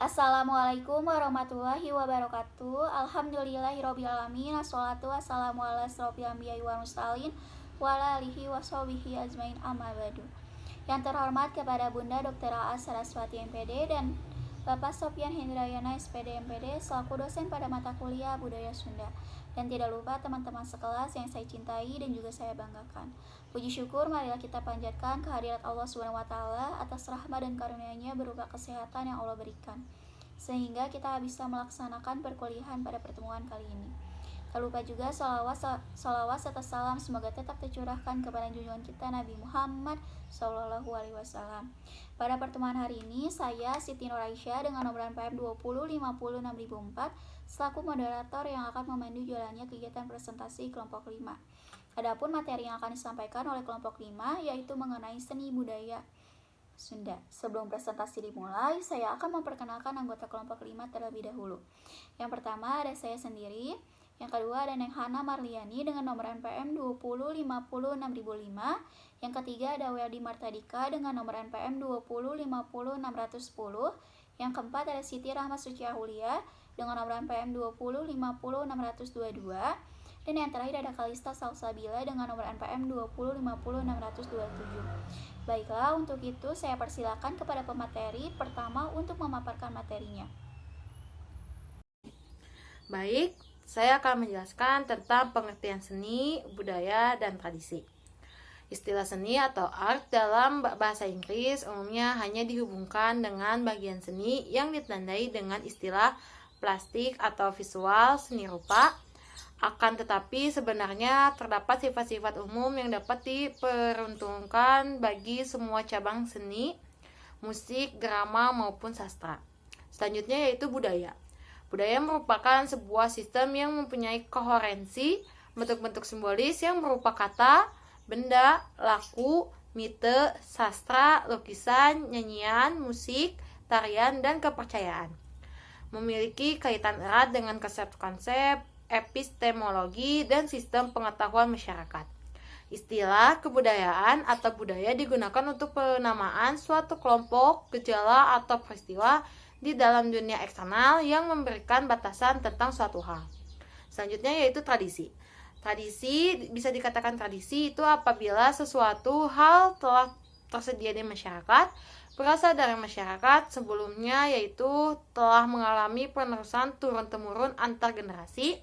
Assalamualaikum warahmatullahi wabarakatuh. Alhamdulillahirobbilalamin. Assalatu wassalamu ala asrofil anbiya'i wal mursalin wa ala alihi washabihi ajmain, amma ba'du. Yang terhormat kepada Bunda Dr. A.A. Saraswati MPD dan Bapak Sofyan Hendrayana SPD MPD selaku dosen pada mata kuliah Budaya Sunda. Dan tidak lupa teman-teman sekelas yang saya cintai dan juga saya banggakan. Puji syukur marilah kita panjatkan kehadirat Allah SWT atas rahmat dan karunia-Nya berupa kesehatan yang Allah berikan, sehingga kita bisa melaksanakan perkuliahan pada pertemuan kali ini. Tak lupa juga salawat serta salam semoga tetap tercurahkan kepada junjungan kita Nabi Muhammad SAW. Pada pertemuan hari ini, saya Siti Nuraisyah dengan nomor PM 20506004 selaku moderator yang akan memandu jalannya kegiatan presentasi kelompok 5. Adapun materi yang akan disampaikan oleh kelompok 5 yaitu mengenai seni budaya Sunda. Sebelum presentasi dimulai, saya akan memperkenalkan anggota kelompok 5 terlebih dahulu. Yang pertama ada saya sendiri, yang kedua ada Neng Hana Marliani dengan nomor NPM 2050605, yang ketiga ada Weldi Martadika dengan nomor NPM 2050610, yang keempat ada Siti Rahmat Suci Aulia dengan nomor NPM 2050622, dan yang terakhir ada Kalista Salsabila dengan nomor NPM 2050627. Baiklah, untuk itu saya persilakan kepada pemateri pertama untuk memaparkan materinya. Baik, saya akan menjelaskan tentang pengertian seni, budaya, dan tradisi. Istilah seni atau art dalam bahasa Inggris umumnya hanya dihubungkan dengan bagian seni yang ditandai dengan istilah plastik atau visual seni rupa. Akan tetapi sebenarnya terdapat sifat-sifat umum yang dapat diperuntukkan bagi semua cabang seni, musik, drama, maupun sastra. Selanjutnya yaitu budaya. Budaya merupakan sebuah sistem yang mempunyai koherensi, bentuk-bentuk simbolis yang berupa kata, benda, laku, mite, sastra, lukisan, nyanyian, musik, tarian, dan kepercayaan. Memiliki kaitan erat dengan konsep-konsep, epistemologi, dan sistem pengetahuan masyarakat. Istilah kebudayaan atau budaya digunakan untuk penamaan suatu kelompok, gejala, atau peristiwa di dalam dunia eksternal yang memberikan batasan tentang suatu hal. Selanjutnya yaitu tradisi. Tradisi, bisa dikatakan tradisi itu apabila sesuatu hal telah tersedia di masyarakat, berasal dari masyarakat sebelumnya, yaitu telah mengalami penerusan turun-temurun antar generasi.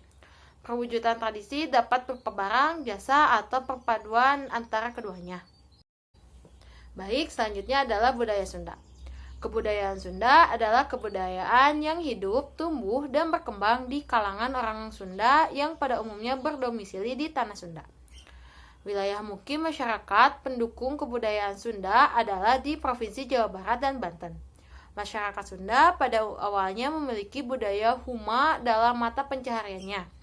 Perwujudan tradisi dapat berupa barang, jasa, atau perpaduan antara keduanya. Baik, selanjutnya adalah budaya Sunda. Kebudayaan Sunda adalah kebudayaan yang hidup, tumbuh, dan berkembang di kalangan orang Sunda yang pada umumnya berdomisili di Tanah Sunda. Wilayah mukim masyarakat pendukung kebudayaan Sunda adalah di Provinsi Jawa Barat dan Banten. Masyarakat Sunda pada awalnya memiliki budaya huma dalam mata pencahariannya.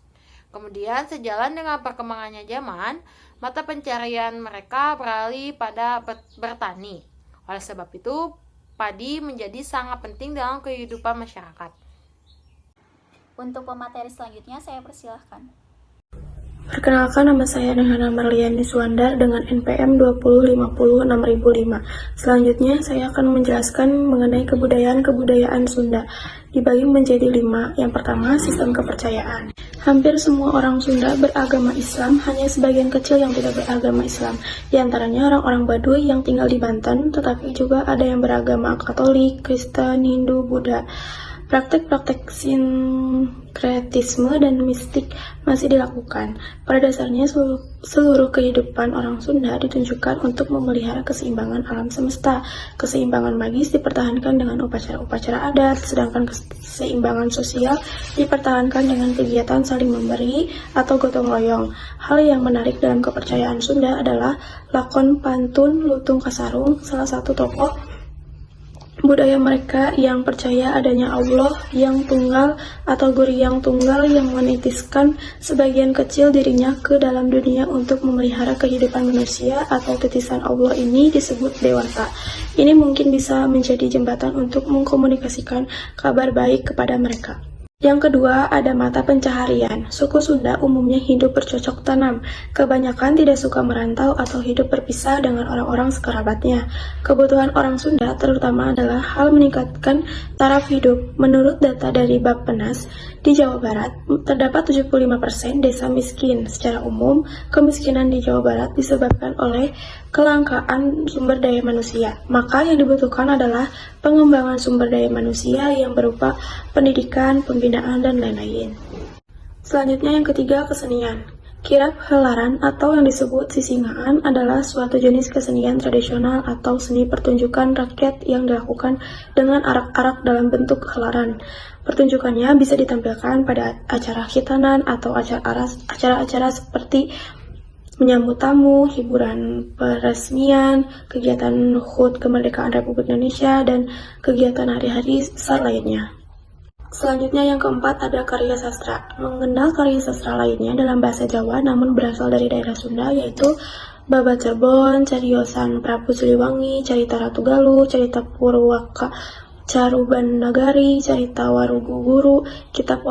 Kemudian sejalan dengan perkembangannya zaman, mata pencarian mereka beralih pada bertani. Oleh sebab itu, padi menjadi sangat penting dalam kehidupan masyarakat. Untuk pemateri selanjutnya saya persilahkan. Perkenalkan, nama saya Neng Hana Marliani Suwandar dengan NPM 2050605. Selanjutnya saya akan menjelaskan mengenai kebudayaan Sunda. Dibagi menjadi 5. Yang pertama, sistem kepercayaan. Hampir semua orang Sunda beragama Islam, hanya sebagian kecil yang tidak beragama Islam. Di antaranya orang-orang Baduy yang tinggal di Banten, tetapi juga ada yang beragama Katolik, Kristen, Hindu, Buddha. Praktek-praktek sinkretisme dan mistik masih dilakukan. Pada dasarnya seluruh kehidupan orang Sunda ditunjukkan untuk memelihara keseimbangan alam semesta. Keseimbangan magis dipertahankan dengan upacara-upacara adat, sedangkan keseimbangan sosial dipertahankan dengan kegiatan saling memberi atau gotong royong. Hal yang menarik dalam kepercayaan Sunda adalah lakon pantun Lutung Kasarung, salah satu tokoh budaya mereka yang percaya adanya Allah yang tunggal atau Guru yang tunggal yang menitiskan sebagian kecil dirinya ke dalam dunia untuk memelihara kehidupan manusia, atau titisan Allah ini disebut dewata. Ini mungkin bisa menjadi jembatan untuk mengkomunikasikan kabar baik kepada mereka. Yang kedua, ada mata pencaharian. Suku Sunda umumnya hidup bercocok tanam. Kebanyakan tidak suka merantau atau hidup berpisah dengan orang-orang sekerabatnya. Kebutuhan orang Sunda terutama adalah hal meningkatkan taraf hidup. Menurut data dari Bappenas, di Jawa Barat terdapat 75% desa miskin. Secara umum, kemiskinan di Jawa Barat disebabkan oleh kelangkaan sumber daya manusia. Maka yang dibutuhkan adalah pengembangan sumber daya manusia yang berupa pendidikan, pembinaan, dan lain-lain. Selanjutnya yang ketiga, kesenian. Kirap helaran atau yang disebut sisingaan adalah suatu jenis kesenian tradisional atau seni pertunjukan rakyat yang dilakukan dengan arak-arak dalam bentuk helaran. Pertunjukannya bisa ditampilkan pada acara khitanan atau acara-acara seperti menyambut tamu, hiburan peresmian, kegiatan HUT Kemerdekaan Republik Indonesia, dan kegiatan hari-hari besar lainnya. Selanjutnya yang keempat ada karya sastra. Mengenal karya sastra lainnya dalam bahasa Jawa namun berasal dari daerah Sunda yaitu Babat Cirebon, Cariosan Prabu Siliwangi, Carita Ratu Galuh, Carita Purwaka Caruban Nagari, Carita Warugu Guru, Kitab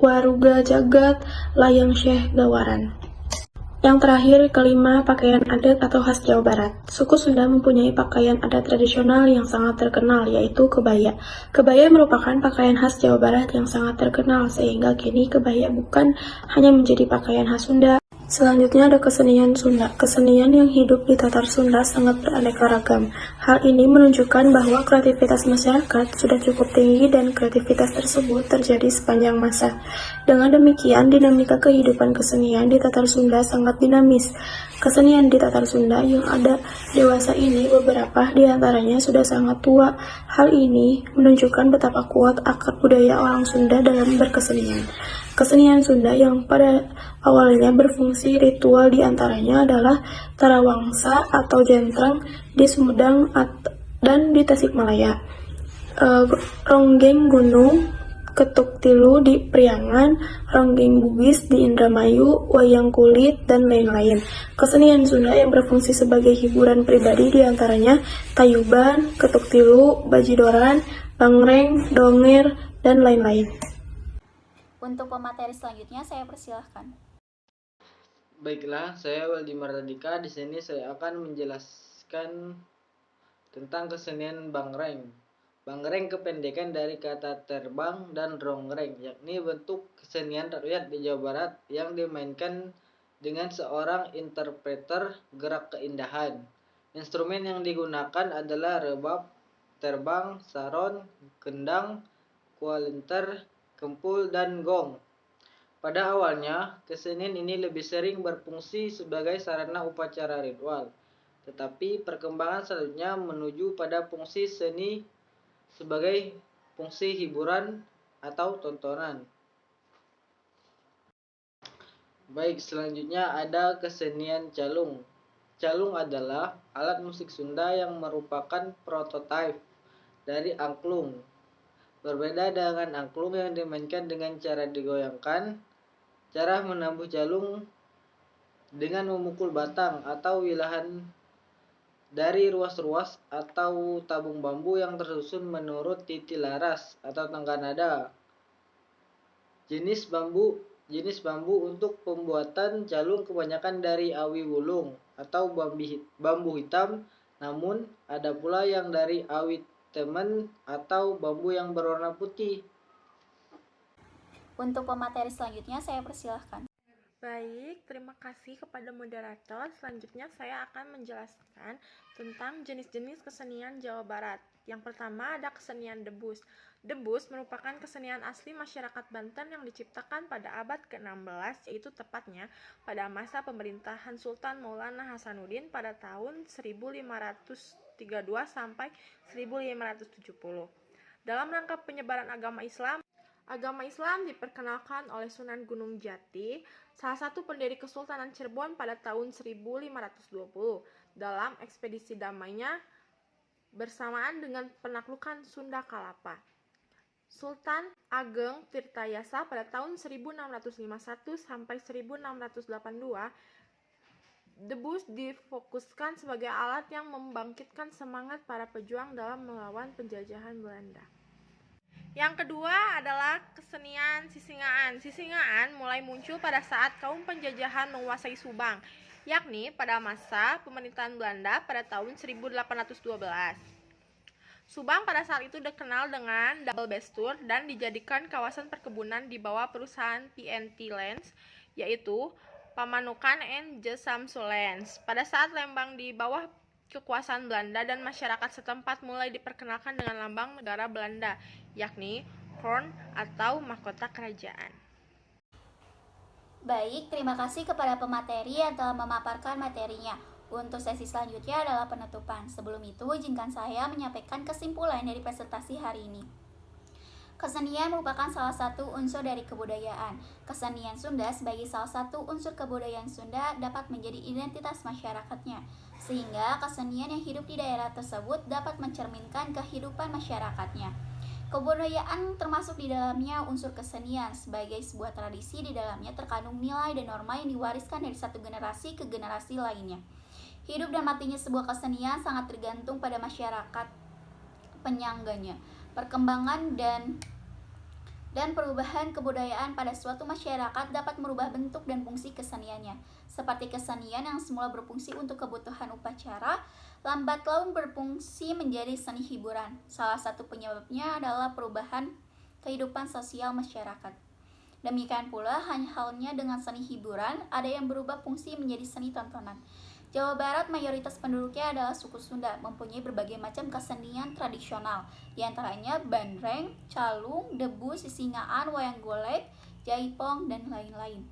Waruga Jagat, Layang Syekh Gawaran. Yang terakhir, kelima, pakaian adat atau khas Jawa Barat. Suku Sunda mempunyai pakaian adat tradisional yang sangat terkenal, yaitu kebaya. Kebaya merupakan pakaian khas Jawa Barat yang sangat terkenal, sehingga kini kebaya bukan hanya menjadi pakaian khas Sunda. Selanjutnya ada kesenian Sunda. Kesenian yang hidup di Tatar Sunda sangat beraneka ragam. Hal ini menunjukkan bahwa kreativitas masyarakat sudah cukup tinggi dan kreativitas tersebut terjadi sepanjang masa. Dengan demikian, dinamika kehidupan kesenian di Tatar Sunda sangat dinamis. Kesenian di Tatar Sunda yang ada dewasa ini beberapa di antaranya sudah sangat tua. Hal ini menunjukkan betapa kuat akar budaya orang Sunda dalam berkesenian. Kesenian Sunda yang pada awalnya berfungsi ritual diantaranya adalah tarawangsa atau jentrang di Sumedang dan di Tasikmalaya, ronggeng gunung, ketuk tilu di Priangan, ronggeng bugis di Indramayu, wayang kulit, dan lain-lain. Kesenian Sunda yang berfungsi sebagai hiburan pribadi diantaranya tayuban, ketuk tilu, bajidoran, bangreng, donger, dan lain-lain. Untuk pemateri selanjutnya saya persilahkan. Baiklah, saya Waldi Mardadika. Di sini saya akan menjelaskan tentang kesenian bangreng. Bangreng kependekan dari kata terbang dan rongreng, yakni bentuk kesenian rakyat di Jawa Barat yang dimainkan dengan seorang interpreter gerak keindahan. Instrumen yang digunakan adalah rebab, terbang, saron, kendang, kualinter, kempul, dan gong. Pada awalnya, kesenian ini lebih sering berfungsi sebagai sarana upacara ritual, tetapi perkembangan selanjutnya menuju pada fungsi seni sebagai fungsi hiburan atau tontonan. Baik, selanjutnya ada kesenian calung. Calung adalah alat musik Sunda yang merupakan prototipe dari angklung. Berbeda dengan angklung yang dimainkan dengan cara digoyangkan, cara menabuh calung dengan memukul batang atau wilahan dari ruas-ruas atau tabung bambu yang tersusun menurut titi laras atau tangga nada. Jenis bambu untuk pembuatan calung kebanyakan dari awi wulung atau bambu hitam, namun ada pula yang dari awi temen atau bambu yang berwarna putih. Untuk pemateri selanjutnya saya persilahkan. Baik, terima kasih kepada moderator. Selanjutnya saya akan menjelaskan tentang jenis-jenis kesenian Jawa Barat. Yang pertama ada kesenian debus. Debus merupakan kesenian asli masyarakat Banten yang diciptakan pada abad ke-16, yaitu tepatnya pada masa pemerintahan Sultan Maulana Hasanuddin pada tahun 1532 sampai 1570. Dalam rangka penyebaran agama Islam diperkenalkan oleh Sunan Gunung Jati, salah satu pendiri Kesultanan Cirebon pada tahun 1520, dalam ekspedisi damainya bersamaan dengan penaklukan Sunda Kalapa. Sultan Ageng Tirtayasa pada tahun 1651 sampai 1682, debus difokuskan sebagai alat yang membangkitkan semangat para pejuang dalam melawan penjajahan Belanda. Yang kedua adalah kesenian Sisingaan. Sisingaan mulai muncul pada saat kaum penjajahan menguasai Subang, yakni pada masa pemerintahan Belanda pada tahun 1812. Subang pada saat itu dikenal dengan double bestur dan dijadikan kawasan perkebunan di bawah perusahaan TNT Lands, yaitu Pamanukan and Samsulens. Pada saat Lembang di bawah kekuasaan Belanda dan masyarakat setempat mulai diperkenalkan dengan lambang negara Belanda, yakni Kroon atau mahkota kerajaan. Baik, terima kasih kepada pemateri yang telah memaparkan materinya. Untuk sesi selanjutnya adalah penutupan. Sebelum itu, izinkan saya menyampaikan kesimpulan dari presentasi hari ini. Kesenian merupakan salah satu unsur dari kebudayaan. Kesenian Sunda sebagai salah satu unsur kebudayaan Sunda dapat menjadi identitas masyarakatnya, sehingga kesenian yang hidup di daerah tersebut dapat mencerminkan kehidupan masyarakatnya. Kebudayaan termasuk di dalamnya unsur kesenian sebagai sebuah tradisi. Di dalamnya terkandung nilai dan norma yang diwariskan dari satu generasi ke generasi lainnya. Hidup dan matinya sebuah kesenian sangat tergantung pada masyarakat penyangganya. Perkembangan dan perubahan kebudayaan pada suatu masyarakat dapat merubah bentuk dan fungsi keseniannya. Seperti kesenian yang semula berfungsi untuk kebutuhan upacara, lambat laun berfungsi menjadi seni hiburan. Salah satu penyebabnya adalah perubahan kehidupan sosial masyarakat. Demikian pula halnya dengan seni hiburan, ada yang berubah fungsi menjadi seni tontonan. Jawa Barat mayoritas penduduknya adalah suku Sunda, mempunyai berbagai macam kesenian tradisional, di antaranya bandreng, calung, debus, sisingaan, wayang golek, jaipong, dan lain-lain.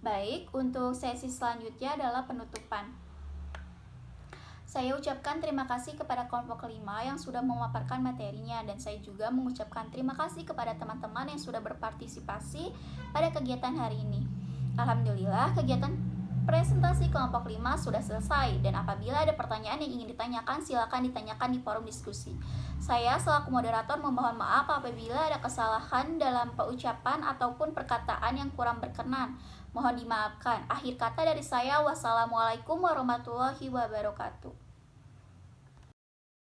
Baik, untuk sesi selanjutnya adalah penutupan. Saya ucapkan terima kasih kepada kelompok 5 yang sudah memaparkan materinya, dan saya juga mengucapkan terima kasih kepada teman-teman yang sudah berpartisipasi pada kegiatan hari ini. Alhamdulillah, kegiatan presentasi kelompok 5 sudah selesai, dan apabila ada pertanyaan yang ingin ditanyakan, silakan ditanyakan di forum diskusi. Saya selaku moderator memohon maaf apabila ada kesalahan dalam pengucapan ataupun perkataan yang kurang berkenan. Mohon dimaafkan. Akhir kata dari saya, wassalamualaikum warahmatullahi wabarakatuh.